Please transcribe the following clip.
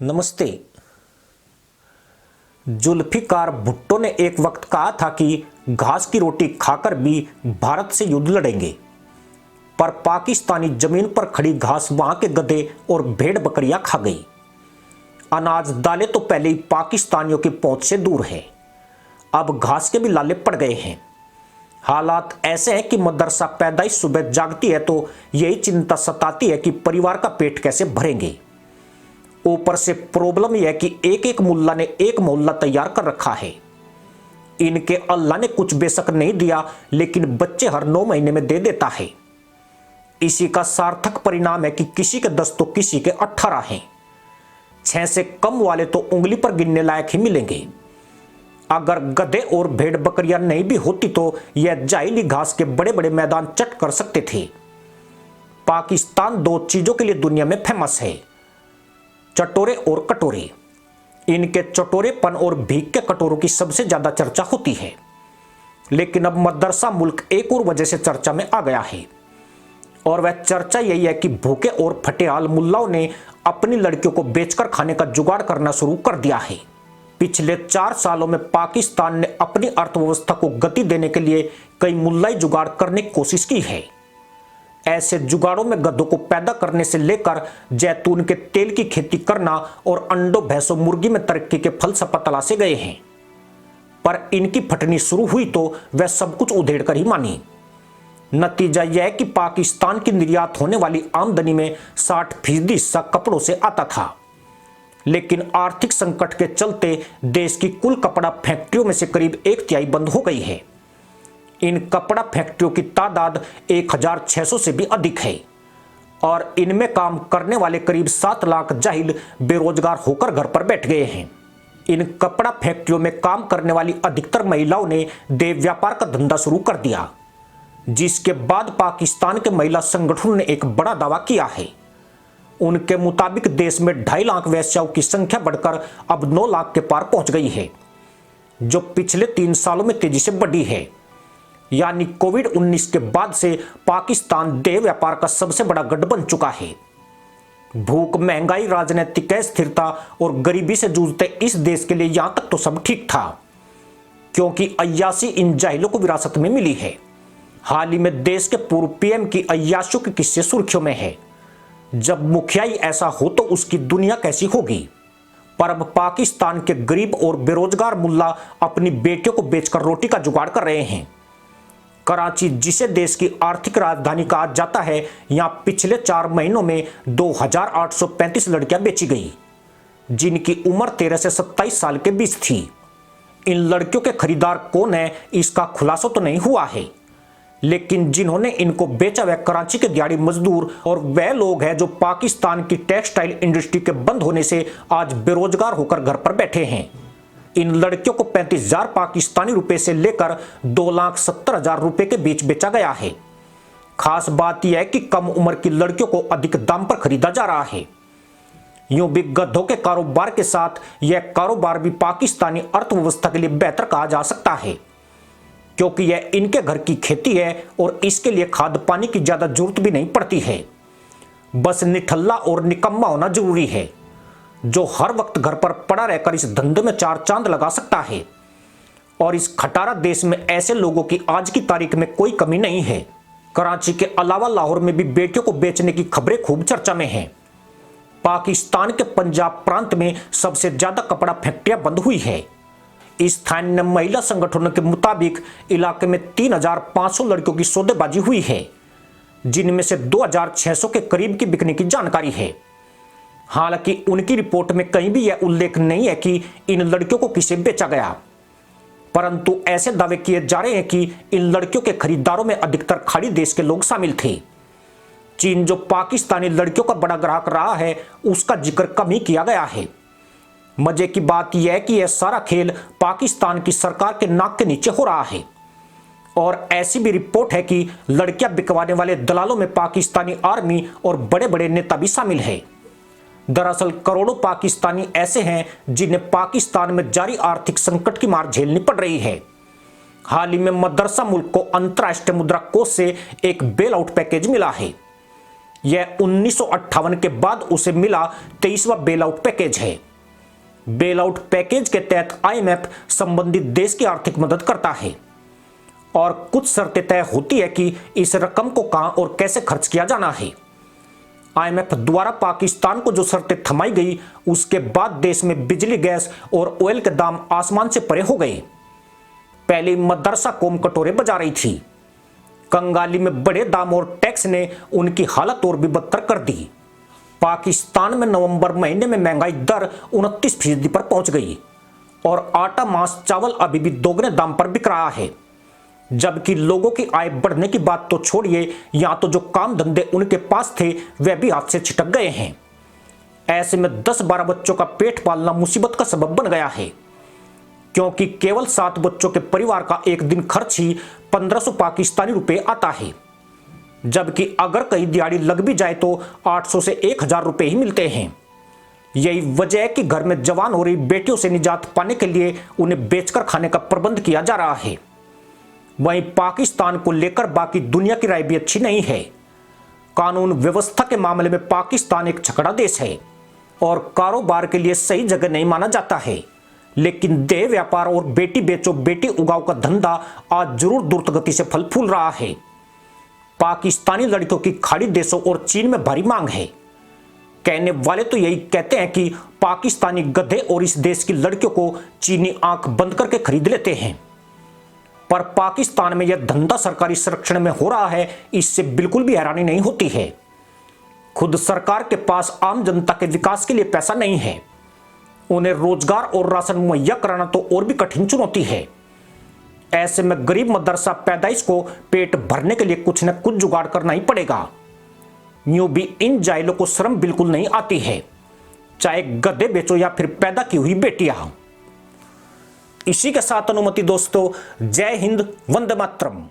नमस्ते। जुल्फिकार भुट्टो ने एक वक्त कहा था कि घास की रोटी खाकर भी भारत से युद्ध लड़ेंगे, पर पाकिस्तानी जमीन पर खड़ी घास वहां के गधे और भेड़ बकरियां खा गई। अनाज दालें तो पहले ही पाकिस्तानियों की पहुंच से दूर है, अब घास के भी लाले पड़ गए हैं। हालात ऐसे हैं कि मदरसा पैदाइश सुबह जागती है तो यही चिंता सताती है कि परिवार का पेट कैसे भरेंगे। ऊपर से प्रॉब्लम यह है कि एक एक मुल्ला ने एक मोहल्ला तैयार कर रखा है। इनके अल्लाह ने कुछ बेशक नहीं दिया, लेकिन बच्चे हर 9 महीने में दे देता है। इसी का सार्थक परिणाम है कि किसी के 10 तो किसी के 18 हैं। 6 से कम वाले तो उंगली पर गिनने लायक ही मिलेंगे। अगर गधे और भेड़ बकरियां नहीं भी होती तो यह जाहिली घास के बड़े बड़े मैदान चट कर सकते थे। पाकिस्तान 2 चीजों के लिए दुनिया में फेमस है, चटोरे और कटोरे। इनके चटोरेपन और भीख के कटोरों की सबसे ज्यादा चर्चा होती है, लेकिन अब मदरसा मुल्क एक और वजह से चर्चा में आ गया है, और वह चर्चा यही है कि भूखे और फटेहाल मुल्लाओं ने अपनी लड़कियों को बेचकर खाने का जुगाड़ करना शुरू कर दिया है। पिछले 4 सालों में पाकिस्तान ने अपनी अर्थव्यवस्था को गति देने के लिए कई मुल्लाई जुगाड़ करने की कोशिश की है। ऐसे जुगाड़ों में गधों को पैदा करने से लेकर जैतून के तेल की खेती करना और अंडों भैंसों मुर्गी में तरक्की के फलसफा तलाशे गए हैं, पर इनकी फटनी शुरू हुई तो वह सब कुछ उधेड़ कर ही मानी। नतीजा यह है कि पाकिस्तान की निर्यात होने वाली आमदनी में 60% हिस्सा कपड़ों से आता था, लेकिन आर्थिक संकट के चलते देश की कुल कपड़ा फैक्ट्रियों में से करीब 1/3 बंद हो गई है। इन कपड़ा फैक्ट्रियों की तादाद 1600 से भी अधिक है, और इनमें काम करने वाले करीब 7 लाख जाहिल बेरोजगार होकर घर पर बैठ गए हैं। इन कपड़ा फैक्ट्रियों में काम करने वाली अधिकतर महिलाओं ने देह व्यापार का धंधा शुरू कर दिया, जिसके बाद पाकिस्तान के महिला संगठनों ने एक बड़ा दावा किया है। उनके मुताबिक देश में 2.5 लाख वेश्याओं की संख्या बढ़कर अब 9 लाख के पार पहुंच गई है, जो पिछले 3 सालों में तेजी से बढ़ी है। यानी कोविड-19 के बाद से पाकिस्तान देह व्यापार का सबसे बड़ा गढ़ बन चुका है। भूख, महंगाई, राजनीतिक अस्थिरता और गरीबी से जूझते इस देश के लिए यहां तक तो सब ठीक था, क्योंकि अय्याशी इन जाहिलों को विरासत में मिली है। हाल ही में देश के पूर्व पीएम की अय्याशियों के किस्से सुर्खियों में है। जब मुखियाई ऐसा हो तो उसकी दुनिया कैसी होगी। पर अब पाकिस्तान के गरीब और बेरोजगार मुल्ला अपनी बेटियों को बेचकर रोटी का जुगाड़ कर रहे हैं। कराची, जिसे देश की आर्थिक राजधानी कहा जाता है, यहां पिछले 4 महीनों में 2835 लड़कियां बेची गई, जिनकी उम्र 13 से 27 साल के बीच थी। इन लड़कियों के खरीदार कौन है इसका खुलासा तो नहीं हुआ है, लेकिन जिन्होंने इनको बेचा वह कराची के दिहाड़ी मजदूर और वह लोग हैं जो पाकिस्तान की टेक्सटाइल इंडस्ट्री के बंद होने से आज बेरोजगार होकर घर पर बैठे हैं। इन लड़कियों को 35,000 पाकिस्तानी रुपए से लेकर 2,70,000 रुपए के बीच बेचा गया है। खास बात यह है कि कम उम्र की लड़कियों को अधिक दाम पर खरीदा जा रहा है। यूं भी गधों के कारोबार के साथ यह कारोबार भी पाकिस्तानी अर्थव्यवस्था के लिए बेहतर कहा जा सकता है, क्योंकि यह इनके घर की खेती है और इसके लिए खाद पानी की ज्यादा जरूरत भी नहीं पड़ती है। बस निठल्ला और निकम्मा होना जरूरी है, जो हर वक्त घर पर पड़ा रहकर इस धंधे में 4 चांद लगा सकता है। और इस खटारा देश में ऐसे लोगों की आज की तारीख में कोई कमी नहीं है। कराची के अलावा लाहौर में भी बेटियों को बेचने की खबरें खूब चर्चा में हैं। पाकिस्तान के पंजाब प्रांत में सबसे ज्यादा कपड़ा फैक्ट्रियां बंद हुई है। स्थानीय महिला संगठनों के मुताबिक इलाके में 3,500 लड़कियों की सौदेबाजी हुई है, जिनमें से 2,600 के करीब की बिकने की जानकारी है। हालांकि उनकी रिपोर्ट में कहीं भी यह उल्लेख नहीं है कि इन लड़कियों को किसे बेचा गया, परंतु ऐसे दावे किए जा रहे हैं कि इन लड़कियों के खरीदारों में अधिकतर खाड़ी देश के लोग शामिल थे। चीन, जो पाकिस्तानी लड़कियों का बड़ा ग्राहक रहा है, उसका जिक्र कम ही किया गया है। मजे की बात यह है कि यह सारा खेल पाकिस्तान की सरकार के नाक के नीचे हो रहा है, और ऐसी भी रिपोर्ट है कि लड़कियां बिकवाने वाले दलालों में पाकिस्तानी आर्मी और बड़े बड़े नेता भी शामिल है। दरअसल करोड़ों पाकिस्तानी ऐसे हैं जिन्हें पाकिस्तान में जारी आर्थिक संकट की मार झेलनी पड़ रही है। हाल ही में मदरसा मुल्क को अंतर्राष्ट्रीय मुद्रा कोष से एक बेल आउट पैकेज मिला है। यह 1958 के बाद उसे मिला 23वां बेल आउट पैकेज है। बेल आउट पैकेज के तहत आईएमएफ संबंधित देश की आर्थिक मदद करता है और कुछ शर्तें तय होती है कि इस रकम को कहां और कैसे खर्च किया जाना है। आईएमएफ द्वारा पाकिस्तान को जो शर्तें थमाई गई, उसके बाद देश में बिजली, गैस और ऑयल के दाम आसमान से परे हो गए। पहले मदरसा कौम कटोरे बजा रही थी। कंगाली में बड़े दाम और टैक्स ने उनकी हालत और भी बदतर कर दी। पाकिस्तान में नवंबर महीने में महंगाई दर 29% पर पहुंच गई और आटा, मांस, चावल अभी भी दोगुने दाम पर बिक रहा है। जबकि लोगों की आय बढ़ने की बात तो छोड़िए, यहां तो जो काम धंधे उनके पास थे वह भी हाथ से छिटक गए हैं। ऐसे में 10-12 बच्चों का पेट पालना मुसीबत का सबब बन गया है, क्योंकि केवल 7 बच्चों के परिवार का एक दिन खर्च ही 1500 पाकिस्तानी रुपए आता है। जबकि अगर कहीं दिहाड़ी लग भी जाए तो 800 से 1000 रुपए ही मिलते हैं। यही वजह है कि घर में जवान हो रही बेटियों से निजात पाने के लिए उन्हें बेचकर खाने का प्रबंध किया जा रहा है। वहीं पाकिस्तान को लेकर बाकी दुनिया की राय भी अच्छी नहीं है। कानून व्यवस्था के मामले में पाकिस्तान एक छकड़ा देश है और कारोबार के लिए सही जगह नहीं माना जाता है। लेकिन देह व्यापार और बेटी बेचो बेटी उगाओ का धंधा आज जरूर द्रुत गति से फल फूल रहा है। पाकिस्तानी लड़कियों की खाड़ी देशों और चीन में भारी मांग है। कहने वाले तो यही कहते हैं कि पाकिस्तानी गधे और इस देश की लड़कियों को चीनी आंख बंद करके खरीद लेते हैं। पर पाकिस्तान में यह धंधा सरकारी संरक्षण में हो रहा है, इससे बिल्कुल भी हैरानी नहीं होती है। खुद सरकार के पास आम जनता के विकास के लिए पैसा नहीं है। उन्हें रोजगार और राशन मुहैया कराना तो और भी कठिन चुनौती है। ऐसे में गरीब मदरसा पैदाइश को पेट भरने के लिए कुछ न कुछ जुगाड़ करना ही पड़ेगा। यूं भी इन जाहिलों को शर्म बिल्कुल नहीं आती है, चाहे गधे बेचो या फिर पैदा की हुई बेटियां। इसी के साथ अनुमति दोस्तों, जय हिंद, वंदे मातरम।